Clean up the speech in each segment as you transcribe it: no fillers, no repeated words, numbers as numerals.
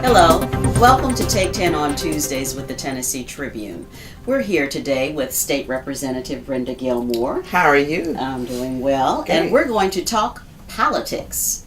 Hello, welcome to Take 10 on Tuesdays with the Tennessee Tribune. We're here today with State Representative Brenda Gilmore. How are you? I'm doing well, Great. and we're going to talk politics.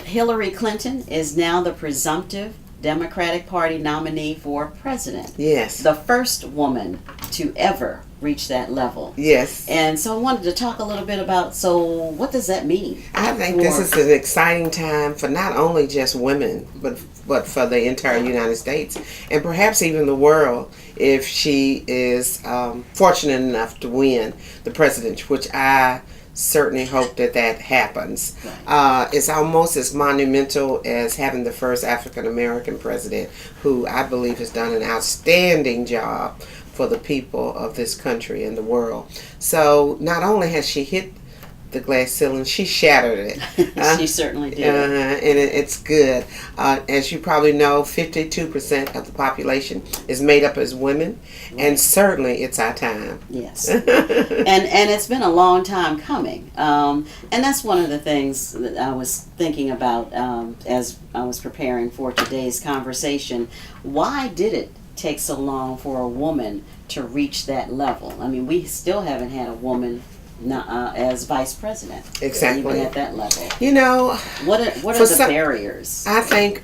Hillary Clinton is now the presumptive Democratic Party nominee for president. Yes. The first woman to ever reach that level. Yes. And so I wanted to talk a little bit about, so what does that mean? I think this is an exciting time for not only just women, but for the entire United States and perhaps even the world if she is fortunate enough to win the presidency, which I certainly hope that happens. It's almost as monumental as having the first African American president, who I believe has done an outstanding job for the people of this country and the world. So not only has she hit the glass ceiling, she shattered it. She certainly did. And it's good. As you probably know, 52% of the population is made up as women, and certainly it's our time. Yes. and it's been a long time coming. And that's one of the things that I was thinking about as I was preparing for today's conversation. Why did it take so long for a woman to reach that level? I mean, we still haven't had a woman as vice president. Exactly. Even at that level. You know, what are the barriers? I think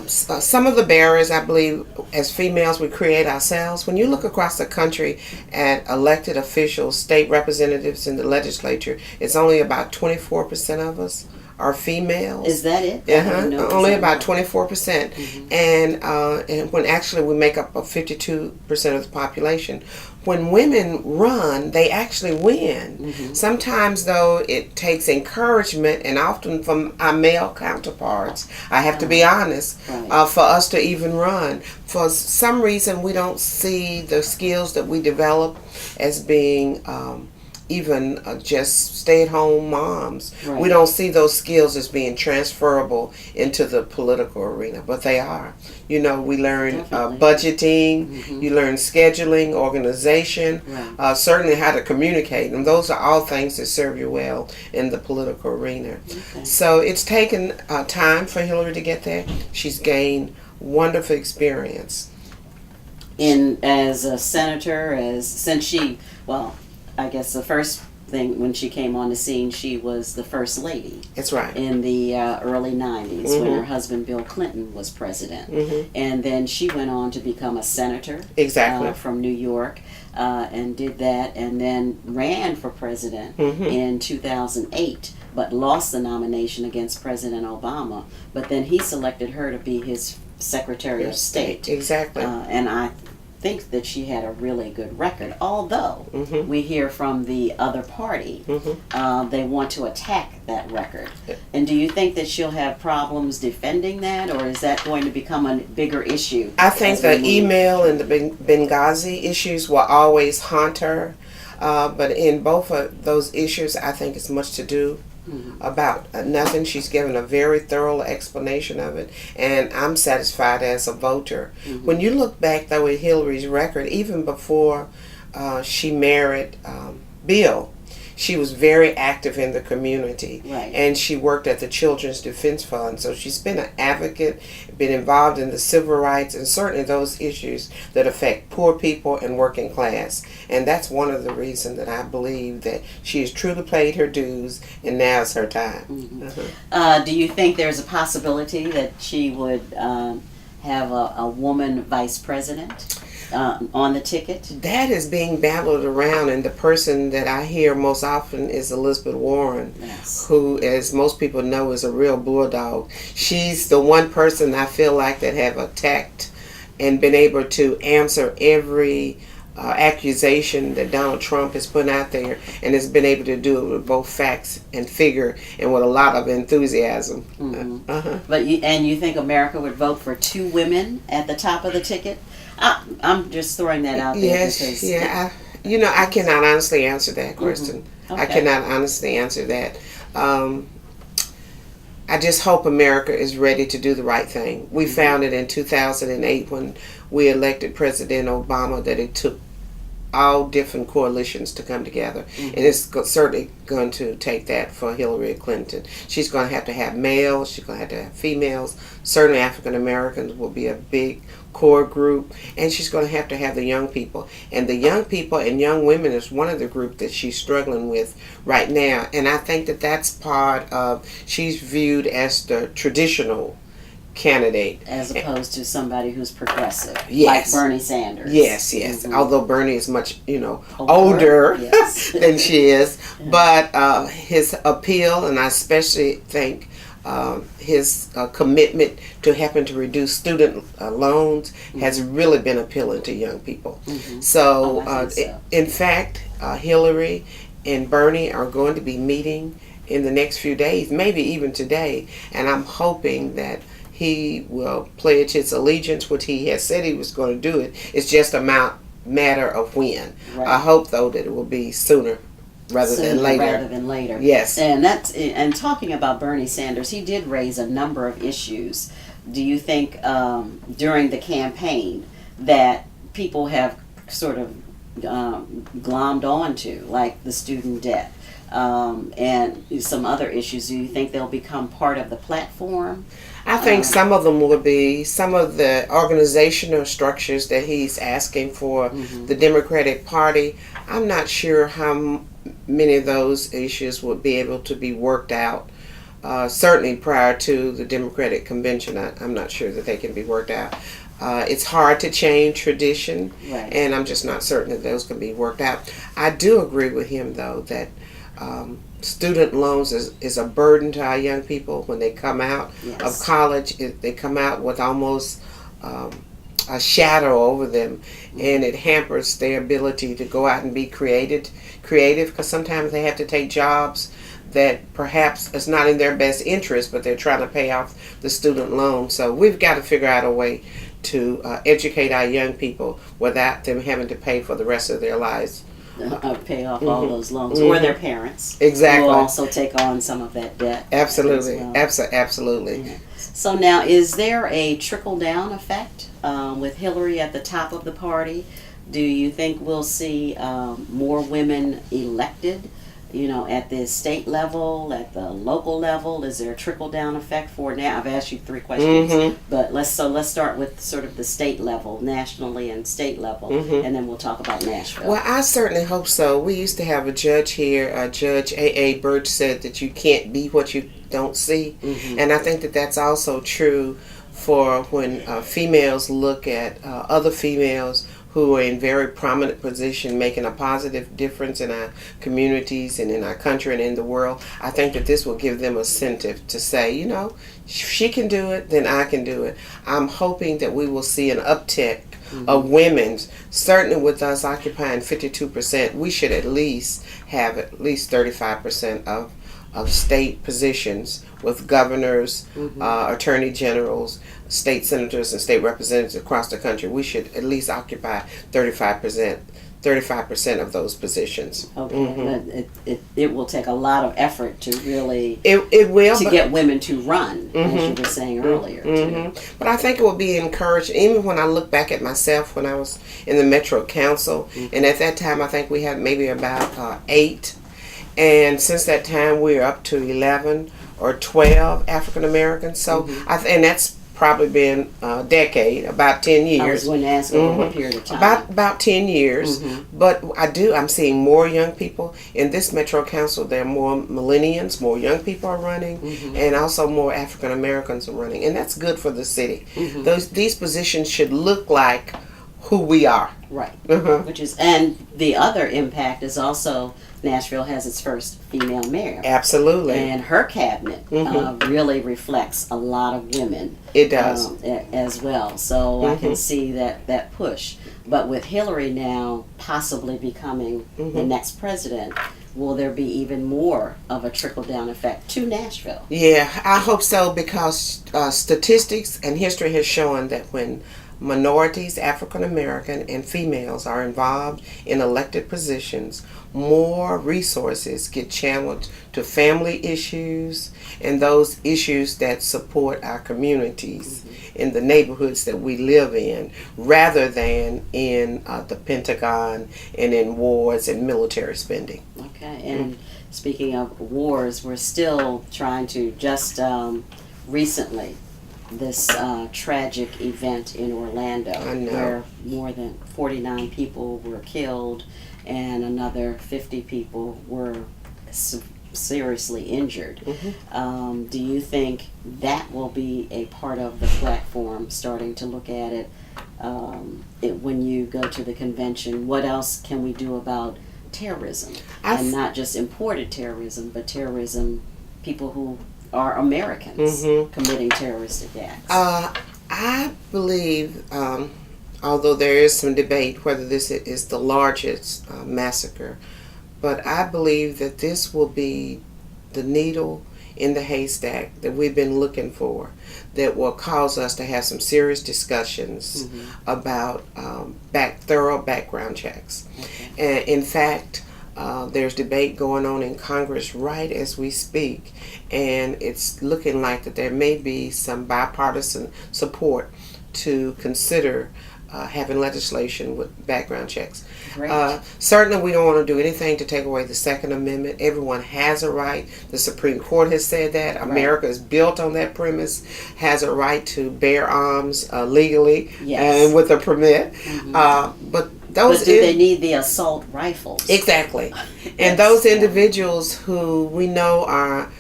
some of the barriers, I believe, as females, we create ourselves. When you look across the country at elected officials, state representatives in the legislature, it's only about 24% of us are females. Is that it? Only about 24%. And when actually we make up 52% of the population. When women run, they actually win. Sometimes, though, it takes encouragement, and often from our male counterparts, I have to be honest, for us to even run. For some reason, we don't see the skills that we develop as being even just stay-at-home moms. We don't see those skills as being transferable into the political arena, but they are. You know, we learn budgeting, you learn scheduling, organization, certainly how to communicate, and those are all things that serve you well in the political arena. So it's taken time for Hillary to get there. She's gained wonderful experience. As a senator, since she, I guess the first thing when she came on the scene, she was the first lady. That's right. In the early 90s when her husband Bill Clinton was president. And then she went on to become a senator. Exactly. From New York and did that, and then ran for president in 2008, but lost the nomination against President Obama. But then he selected her to be his Secretary of State. Exactly. And I think that she had a really good record, although we hear from the other party they want to attack that record. And do you think that she'll have problems defending that, or is that going to become a bigger issue? I think the email and the Benghazi issues will always haunt her, but in both of those issues I think it's much to do about nothing. She's given a very thorough explanation of it, and I'm satisfied as a voter. When you look back, though, at Hillary's record, even before she married Bill, she was very active in the community, and she worked at the Children's Defense Fund. So she's been an advocate, been involved in the civil rights, and certainly those issues that affect poor people and working class. And that's one of the reasons that I believe that she has truly paid her dues, and now is her time. Do you think there's a possibility that she would have a woman vice president on the ticket? That is being battled around, and the person that I hear most often is Elizabeth Warren, who, as most people know, is a real bulldog. She's the one person I feel like that have attacked and been able to answer every accusation that Donald Trump has put out there, and has been able to do it with both facts and figure, and with a lot of enthusiasm. But you think America would vote for two women at the top of the ticket? I'm just throwing that out there. I cannot honestly answer that question. I cannot honestly answer that. I just hope America is ready to do the right thing. We found it in 2008 when we elected President Obama that it took all different coalitions to come together. And it's certainly going to take that for Hillary Clinton. She's going to have males, she's going to have females. Certainly African Americans will be a big core group, and she's going to have the young people. And the young people and young women is one of the groups that she's struggling with right now. And I think that that's part of, she's viewed as the traditional candidate as opposed to somebody who's progressive, yes, like Bernie Sanders. Yes. Although Bernie is much older yes. than she is, but his appeal, and I especially think his commitment to helping to reduce student loans has really been appealing to young people. So, in fact, Hillary and Bernie are going to be meeting in the next few days, maybe even today, and I'm hoping that he will pledge his allegiance, which he has said he was going to do it. It's just a matter of when. Right. I hope, though, that it will be sooner rather than later. Yes. And talking about Bernie Sanders, he did raise a number of issues. Do you think during the campaign that people have sort of glommed onto, like the student debt and some other issues? Do you think they'll become part of the platform? I think some of them will be. Some of the organizational structures that he's asking for the Democratic Party, I'm not sure how many of those issues would be able to be worked out. Certainly prior to the Democratic Convention, I'm not sure that they can be worked out. It's hard to change tradition, right, and I'm just not certain that those can be worked out. I do agree with him, though, that student loans is a burden to our young people when they come out of college. They come out with almost a shadow over them, and it hampers their ability to go out and be creative, because sometimes they have to take jobs that perhaps is not in their best interest, but they're trying to pay off the student loan. So we've got to figure out a way to educate our young people without them having to pay for the rest of their lives. Pay off all those loans, or their parents. Exactly. Will also take on some of that debt. Absolutely. Well. Absolutely. Yeah. So now, is there a trickle-down effect with Hillary at the top of the party? Do you think we'll see more women elected, at the state level, at the local level? Is there a trickle-down effect for now? I've asked you 3 questions, but let's start with sort of the state level, nationally and state level, and then we'll talk about Nashville. Well, I certainly hope so. We used to have a judge here, Judge A.A. Birch, said that you can't be what you don't see, and I think that that's also true for when females look at other females who are in very prominent position, making a positive difference in our communities and in our country and in the world. I think that this will give them incentive to say, if she can do it, then I can do it. I'm hoping that we will see an uptick of women. Certainly with us occupying 52%, we should at least have at least 35% of state positions with governors, attorney generals, state senators, and state representatives across the country. We should at least occupy 35% of those positions. Okay, but it will take a lot of effort to really it will get women to run, as you were saying earlier. Too. But I think it will be encouraged. Even when I look back at myself when I was in the Metro Council, and at that time I think we had maybe about 8. And since that time, we're up to 11 or 12 African Americans. So, and that's probably been a decade, about 10 years. I was going to ask over what period of time. About 10 years. But I'm seeing more young people. In this Metro Council, there are more millennials, more young people are running, and also more African Americans are running. And that's good for the city. These positions should look like who we are. Right. And the other impact is also Nashville has its first female mayor. Absolutely. And her cabinet really reflects a lot of women. It does. As well. So I can see that push. But with Hillary now possibly becoming the next president, will there be even more of a trickle-down effect to Nashville? Yeah, I hope so, because statistics and history has shown that when minorities, African American, and females are involved in elected positions, more resources get channeled to family issues and those issues that support our communities in the neighborhoods that we live in, rather than in the Pentagon and in wars and military spending. Okay, and speaking of wars, we're still trying to just recently this tragic event in Orlando where more than 49 people were killed and another 50 people were seriously injured. Do you think that will be a part of the platform, starting to look at it, when you go to the convention? What else can we do about terrorism? And not just imported terrorism, but terrorism, people who are Americans committing terroristic acts. I believe, although there is some debate whether this is the largest massacre, but I believe that this will be the needle in the haystack that we've been looking for, that will cause us to have some serious discussions about thorough background checks. And in fact, there's debate going on in Congress right as we speak, and it's looking like that there may be some bipartisan support to consider having legislation with background checks. Certainly we don't want to do anything to take away the Second Amendment. Everyone has a right. The Supreme Court has said that. America is built on that premise, has a right to bear arms legally and with a permit. But do they need the assault rifles? Exactly. And those individuals who we know are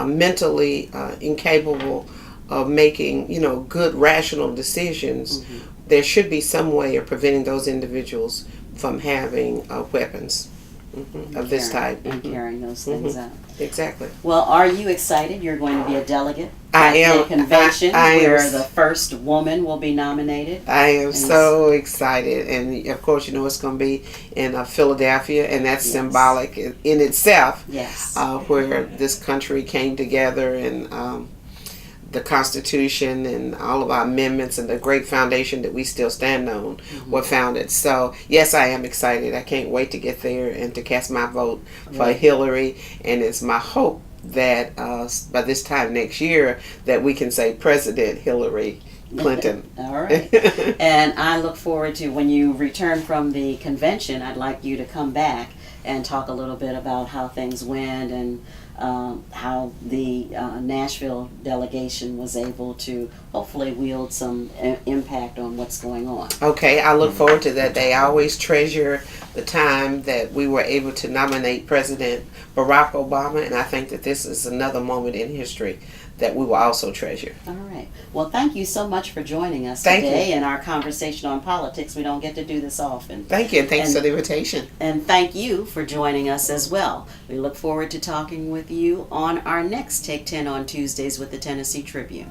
mentally incapable of making, good, rational decisions, there should be some way of preventing those individuals from having weapons of this type. And carrying those things out. Exactly. Well, are you excited? You're going to be a delegate at the convention where the first woman will be nominated. I am so excited. And of course, it's going to be in Philadelphia, and that's symbolic in itself, where this country came together and the Constitution and all of our amendments and the great foundation that we still stand on were founded. So, yes, I am excited. I can't wait to get there and to cast my vote for Hillary. And it's my hope that by this time next year that we can say President Hillary Clinton. All right. And I look forward to, when you return from the convention, I'd like you to come back and talk a little bit about how things went and how the Nashville delegation was able to hopefully wield some impact on what's going on. Okay, I look forward to that. They always treasure the time that we were able to nominate President Barack Obama, and I think that this is another moment in history that we will also treasure. All right. Well, thank you so much for joining us today in our conversation on politics. We don't get to do this often. Thank you, and thanks for the invitation. And thank you for joining us as well. We look forward to talking with you on our next Take 10 on Tuesdays with the Tennessee Tribune.